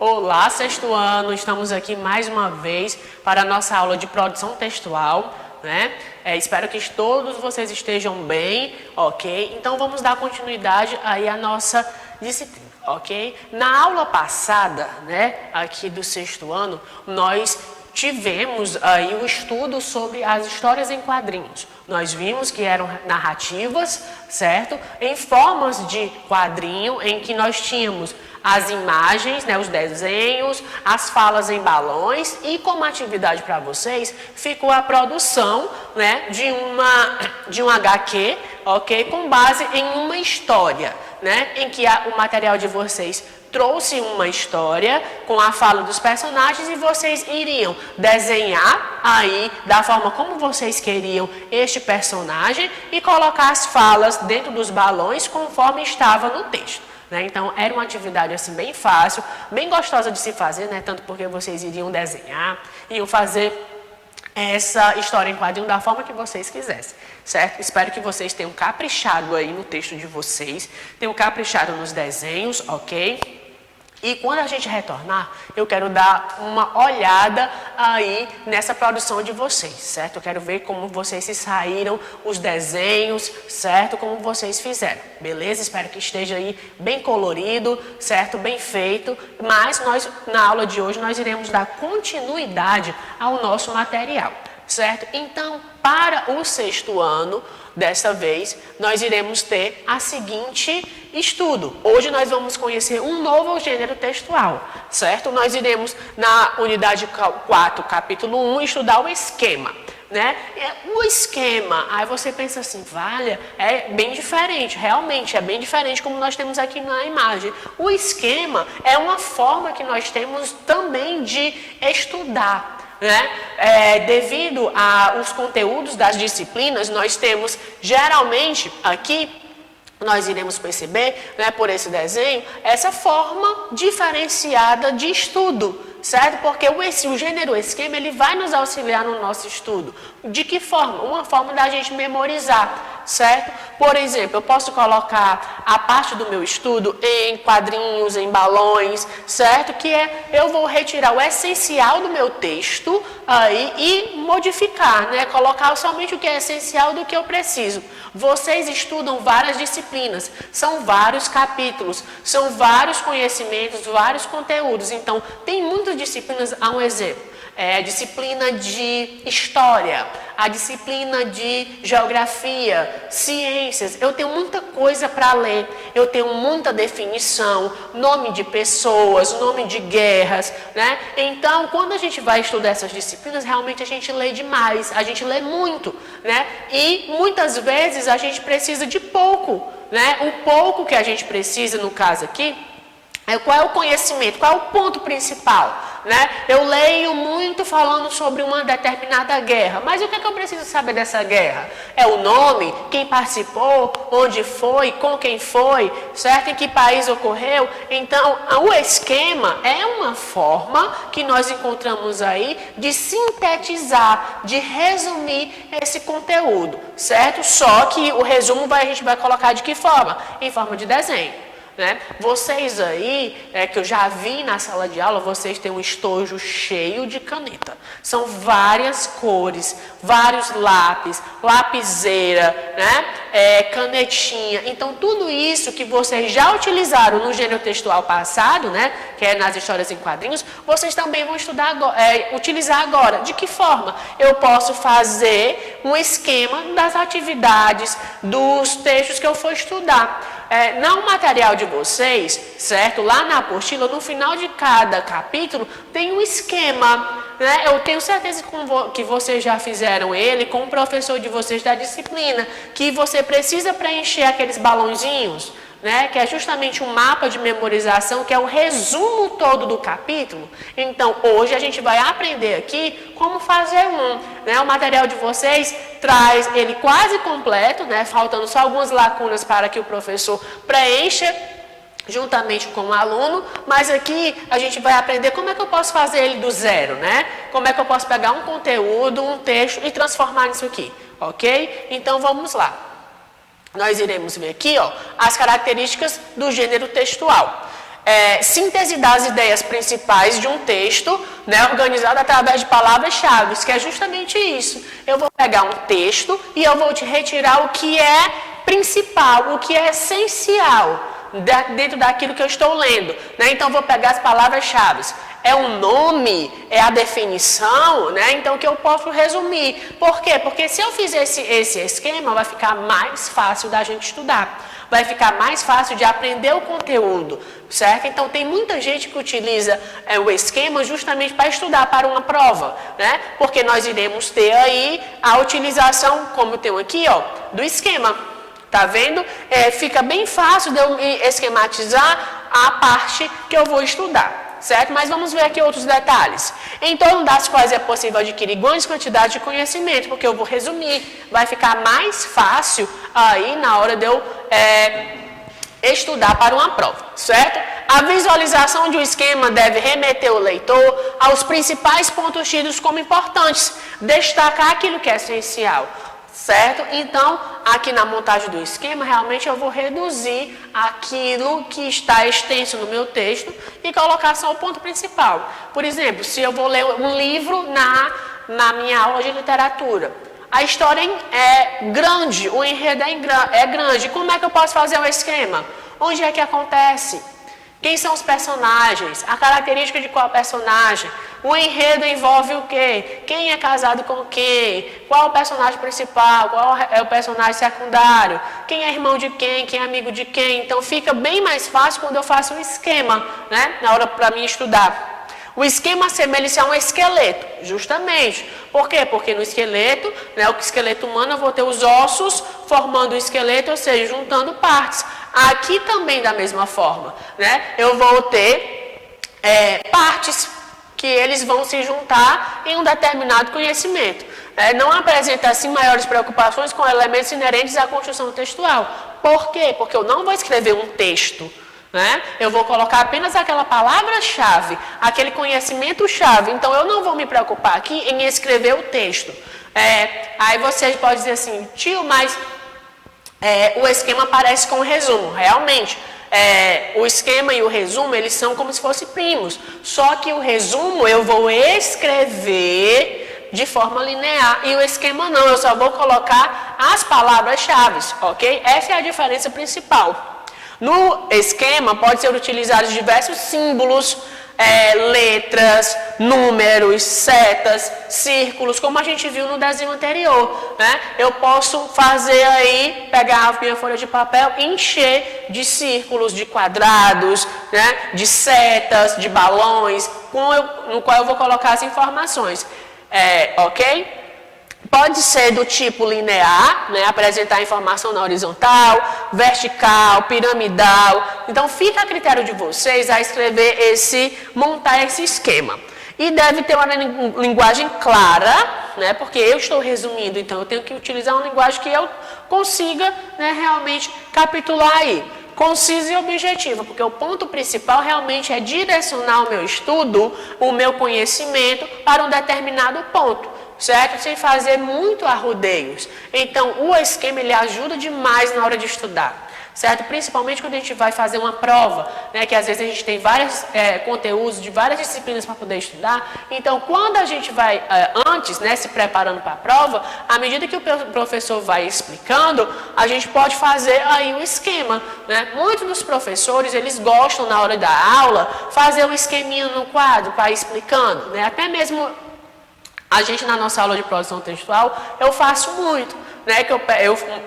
Olá, sexto ano, estamos aqui mais uma vez para a nossa aula de produção textual, né? Espero que todos vocês estejam bem, ok? Então vamos dar continuidade aí à nossa disciplina, ok? Na aula passada, né, aqui do sexto ano, nós tivemos aí o estudo sobre as histórias em quadrinhos. Nós vimos que eram narrativas, certo? Em formas de quadrinho, em que nós tínhamos as imagens, né, os desenhos, as falas em balões e como atividade para vocês ficou a produção, né, de um HQ, ok? Com base em uma história, né, em que o material de vocês trouxe uma história com a fala dos personagens e vocês iriam desenhar aí da forma como vocês queriam este personagem e colocar as falas dentro dos balões conforme estava no texto, né? Então era uma atividade assim bem fácil, bem gostosa de se fazer, né? Tanto porque vocês iriam desenhar, iam fazer essa história em quadrinho da forma que vocês quisessem, certo? Espero que vocês tenham caprichado aí no texto de vocês, tenham caprichado nos desenhos, ok? E quando a gente retornar, eu quero dar uma olhada aí nessa produção de vocês, certo? Eu quero ver como vocês se saíram, os desenhos, certo? Como vocês fizeram, beleza? Espero que esteja aí bem colorido, certo? Bem feito. Mas nós, na aula de hoje, nós iremos dar continuidade ao nosso material, certo? Então, para o sexto ano, desta vez, nós iremos ter a seguinte estudo. Hoje nós vamos conhecer um novo gênero textual, certo? Nós iremos, na unidade 4, capítulo 1, estudar o esquema, né? O esquema, aí você pensa assim, vale, é bem diferente, realmente é bem diferente como nós temos aqui na imagem. O esquema é uma forma que nós temos também de estudar, né? Devido aos conteúdos das disciplinas, nós temos geralmente aqui, nós iremos perceber, né, por esse desenho, essa forma diferenciada de estudo, certo? Porque o gênero esquema, ele vai nos auxiliar no nosso estudo. De que forma? Uma forma da gente memorizar, certo? Por exemplo, eu posso colocar a parte do meu estudo em quadrinhos, em balões, certo? Que eu vou retirar o essencial do meu texto aí e modificar, né? Colocar somente o que é essencial do que eu preciso. Vocês estudam várias disciplinas, são vários capítulos, são vários conhecimentos, vários conteúdos. Então, tem muitas disciplinas, há um exemplo. A disciplina de história, a disciplina de geografia, ciências. Eu tenho muita coisa para ler, eu tenho muita definição, nome de pessoas, nome de guerras, né? Então, quando a gente vai estudar essas disciplinas, realmente a gente lê demais, a gente lê muito, né? E muitas vezes a gente precisa de pouco, né? O pouco que a gente precisa, no caso aqui, qual é o conhecimento, qual é o ponto principal, né? Eu leio muito falando sobre uma determinada guerra, mas o que é que eu preciso saber dessa guerra? É o nome, quem participou, onde foi, com quem foi, certo? Em que país ocorreu? Então, o esquema é uma forma que nós encontramos aí de sintetizar, de resumir esse conteúdo, certo? Só que o resumo a gente vai colocar de que forma? Em forma de desenho, né? Vocês aí, que eu já vi na sala de aula, vocês têm um estojo cheio de caneta. São várias cores, vários lápis, lapiseira, né? Canetinha. Então, tudo isso que vocês já utilizaram no gênero textual passado, né? Que é nas histórias em quadrinhos, vocês também vão estudar agora, utilizar agora. De que forma? Eu posso fazer um esquema das atividades, dos textos que eu for estudar. No material de vocês, certo? Lá na apostila, no final de cada capítulo, tem um esquema, né? Eu tenho certeza que vocês já fizeram ele com o professor de vocês da disciplina, que você precisa preencher aqueles balãozinhos, né? Que é justamente um mapa de memorização, que é o resumo todo do capítulo. Então, hoje a gente vai aprender aqui como fazer né? O material de vocês traz ele quase completo, né? Faltando só algumas lacunas para que o professor preencha juntamente com o aluno, mas aqui a gente vai aprender como é que eu posso fazer ele do zero, né? Como é que eu posso pegar um conteúdo, um texto e transformar nisso aqui, ok? Então, vamos lá. Nós iremos ver aqui, ó, as características do gênero textual. síntese das ideias principais de um texto, né, organizado através de palavras-chave, que é justamente isso. Eu vou pegar um texto e eu vou te retirar o que é principal, o que é essencial dentro daquilo que eu estou lendo, né? Então, eu vou pegar as palavras-chave. É o nome, é a definição, né? Então, que eu posso resumir. Por quê? Porque se eu fizer esse esquema, vai ficar mais fácil da gente estudar. Vai ficar mais fácil de aprender o conteúdo, certo? Então, tem muita gente que utiliza o esquema justamente para estudar para uma prova, né? Porque nós iremos ter aí a utilização, como eu tenho aqui, ó, do esquema. Tá vendo? Fica bem fácil de eu esquematizar a parte que eu vou estudar, certo? Mas vamos ver aqui outros detalhes. Em torno das quais é possível adquirir grandes quantidades de conhecimento, porque eu vou resumir. Vai ficar mais fácil aí na hora de eu estudar para uma prova, certo? A visualização de um esquema deve remeter o leitor aos principais pontos tidos como importantes, destacar aquilo que é essencial. Certo? Então, aqui na montagem do esquema, realmente eu vou reduzir aquilo que está extenso no meu texto e colocar só o ponto principal. Por exemplo, se eu vou ler um livro na minha aula de literatura, a história é grande, o enredo é grande. Como é que eu posso fazer o esquema? Onde é que acontece? Quem são os personagens? A característica de qual personagem? O enredo envolve o quê? Quem é casado com quem? Qual é o personagem principal? Qual é o personagem secundário? Quem é irmão de quem? Quem é amigo de quem? Então fica bem mais fácil quando eu faço um esquema, né? Na hora para mim estudar. O esquema assemelha-se a um esqueleto, justamente. Por quê? Porque no esqueleto, né, o esqueleto humano, eu vou ter os ossos formando o esqueleto, ou seja, juntando partes. Aqui também da mesma forma, né? Eu vou ter partes que eles vão se juntar em um determinado conhecimento. Não apresenta, assim, maiores preocupações com elementos inerentes à construção textual. Por quê? Porque eu não vou escrever um texto, né? Eu vou colocar apenas aquela palavra-chave, aquele conhecimento-chave. Então, eu não vou me preocupar aqui em escrever o texto. Aí você pode dizer assim, tio, mas o esquema parece com o resumo. Realmente, o esquema e o resumo, eles são como se fossem primos. Só que o resumo eu vou escrever de forma linear e o esquema não. Eu só vou colocar as palavras-chave, ok? Essa é a diferença principal. No esquema, pode ser utilizados diversos símbolos, letras, números, setas, círculos, como a gente viu no desenho anterior, né? Eu posso fazer aí, pegar a minha folha de papel e encher de círculos, de quadrados, né? De setas, de balões, no qual eu vou colocar as informações, ok? Pode ser do tipo linear, né, apresentar informação na horizontal, vertical, piramidal. Então, fica a critério de vocês a escrever montar esse esquema. E deve ter uma linguagem clara, né, porque eu estou resumindo, então eu tenho que utilizar uma linguagem que eu consiga, né, realmente capitular aí. Concisa e objetiva, porque o ponto principal realmente é direcionar o meu estudo, o meu conhecimento para um determinado ponto. Certo? Sem fazer muito arrodeios. Então, o esquema, ele ajuda demais na hora de estudar. Certo? Principalmente quando a gente vai fazer uma prova, né? Que às vezes a gente tem vários conteúdos de várias disciplinas para poder estudar. Então, quando a gente vai, antes, né, se preparando para a prova, à medida que o professor vai explicando, a gente pode fazer aí um esquema, né? Muitos dos professores, eles gostam, na hora da aula, fazer um esqueminha no quadro para ir explicando, né? Até mesmo a gente, na nossa aula de produção textual, eu faço muito, né? Que eu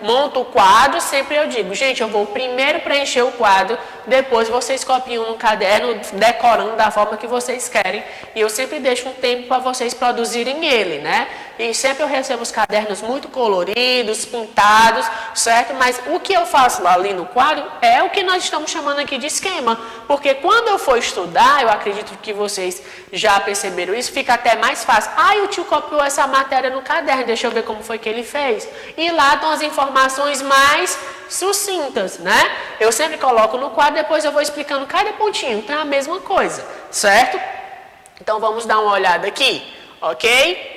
monto o quadro, sempre eu digo, gente, eu vou primeiro preencher o quadro, depois vocês copiam no caderno, decorando da forma que vocês querem, e eu sempre deixo um tempo para vocês produzirem ele, né? E sempre eu recebo os cadernos muito coloridos, pintados, certo? Mas o que eu faço lá ali no quadro é o que nós estamos chamando aqui de esquema, porque quando eu for estudar, eu acredito que vocês já perceberam isso, fica até mais fácil. O tio copiou essa matéria no caderno, deixa eu ver como foi que ele fez. E lá estão as informações mais sucintas, né? Eu sempre coloco no quadro, depois eu vou explicando cada pontinho para a mesma coisa, certo? Então vamos dar uma olhada aqui, ok?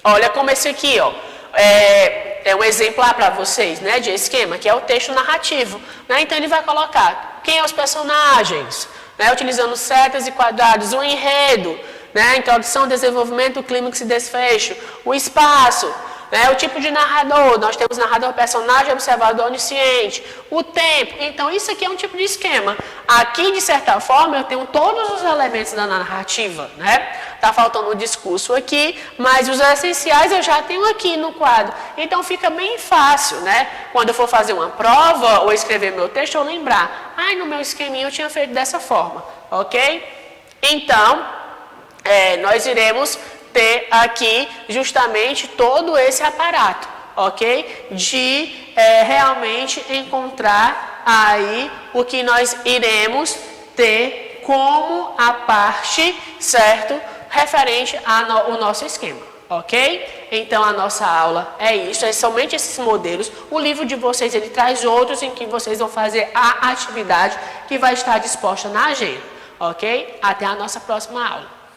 Olha como esse aqui, ó, é um exemplar para vocês, né, de esquema, que é o texto narrativo, né? Então ele vai colocar quem são os personagens, né, utilizando setas e quadrados, o enredo, né, introdução, desenvolvimento, clímax e desfecho, o espaço, né, o tipo de narrador, nós temos narrador, personagem, observador, onisciente, o tempo. Então, isso aqui é um tipo de esquema. Aqui, de certa forma, eu tenho todos os elementos da narrativa, né? Tá faltando o discurso aqui, mas os essenciais eu já tenho aqui no quadro. Então, fica bem fácil, né? Quando eu for fazer uma prova ou escrever meu texto, eu lembrar. Ai, no meu esqueminha eu tinha feito dessa forma, ok? Então, nós iremos ter aqui justamente todo esse aparato, ok? De realmente encontrar aí o que nós iremos ter como a parte, certo? Referente ao nosso esquema, ok? Então a nossa aula é isso, é somente esses modelos. O livro de vocês, ele traz outros em que vocês vão fazer a atividade que vai estar disposta na agenda, ok? Até a nossa próxima aula.